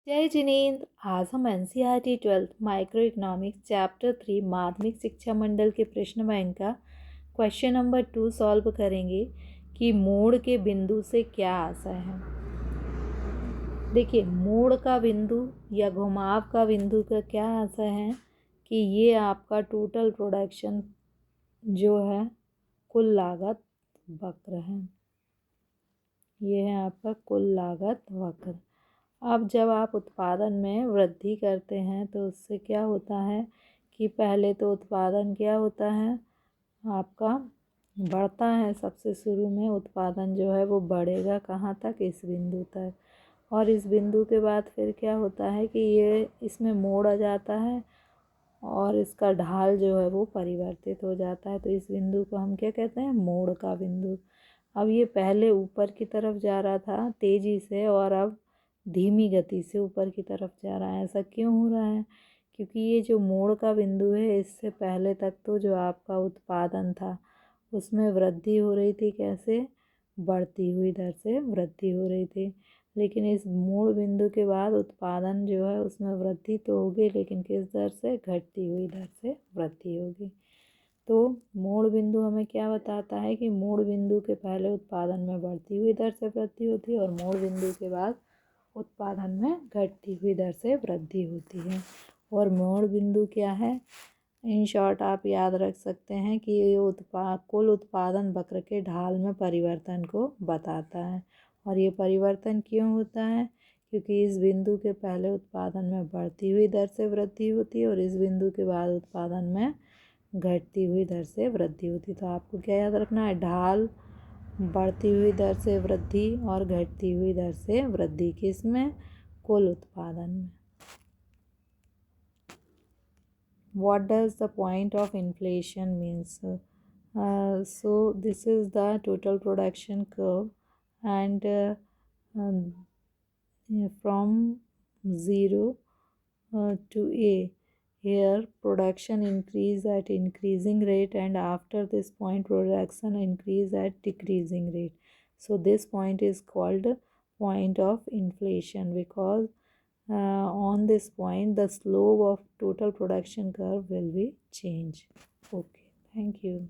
जय जिनेंद्र। आज हम NCERT 12th micro economics chapter 3 माध्यमिक शिक्षा मंडल के प्रश्न बैंक का क्वेश्चन नंबर 2 सॉल्व करेंगे कि मोड़ के बिंदु से क्या आशय है। देखिए, मोड़ का बिंदु या घुमाव का बिंदु का क्या आशय है कि ये आपका टोटल प्रोडक्शन जो है कुल लागत वक्र है। ये है आपका कुल लागत वक्र। अब जब आप उत्पादन में वृद्धि करते हैं तो उससे क्या होता है कि पहले तो उत्पादन क्या होता है आपका बढ़ता है। सबसे शुरू में उत्पादन जो है वो बढ़ेगा कहाँ तक, इस बिंदु तक। और इस बिंदु के बाद फिर क्या होता है कि ये इसमें मोड़ आ जाता है और इसका ढाल जो है वो परिवर्तित हो जाता है। तो इस बिंदु को हम क्या कहते हैं, मोड़ का बिंदु। अब ये पहले ऊपर की तरफ जा रहा था तेज़ी से और अब धीमी गति से ऊपर की तरफ जा रहा है। ऐसा क्यों हो रहा है? क्योंकि ये जो मोड़ का बिंदु है इससे पहले तक तो जो आपका उत्पादन था उसमें वृद्धि हो रही थी। कैसे? बढ़ती हुई दर से वृद्धि हो रही थी। लेकिन इस मोड़ बिंदु के बाद उत्पादन जो है उसमें वृद्धि तो होगी, लेकिन किस दर से? घटती हुई दर से वृद्धि होगी। तो मोड़ बिंदु हमें क्या बताता है कि मोड़ बिंदु के पहले उत्पादन में बढ़ती हुई दर से वृद्धि होती है और मोड़ बिंदु के बाद उत्पादन में घटती हुई दर से वृद्धि होती है। और मोड़ बिंदु क्या है? इन शॉर्ट आप याद रख सकते हैं कि ये कुल उत्पादन वक्र के ढाल में परिवर्तन को बताता है। और ये परिवर्तन क्यों होता है? क्योंकि इस बिंदु के पहले उत्पादन में बढ़ती हुई दर से वृद्धि होती है और इस बिंदु के बाद उत्पादन में घटती हुई दर से वृद्धि होती है। तो आपको क्या याद रखना है? ढाल, बढ़ती हुई दर से वृद्धि और घटती हुई दर से वृद्धि। किस में? कुल उत्पादन में। What does the point of inflation means? So this is the total production curve, and um, from 0 to A, here production increase at increasing rate, and after this point production increase at decreasing rate. So this point is called point of inflation because on this point the slope of total production curve will be changed. Okay, thank you.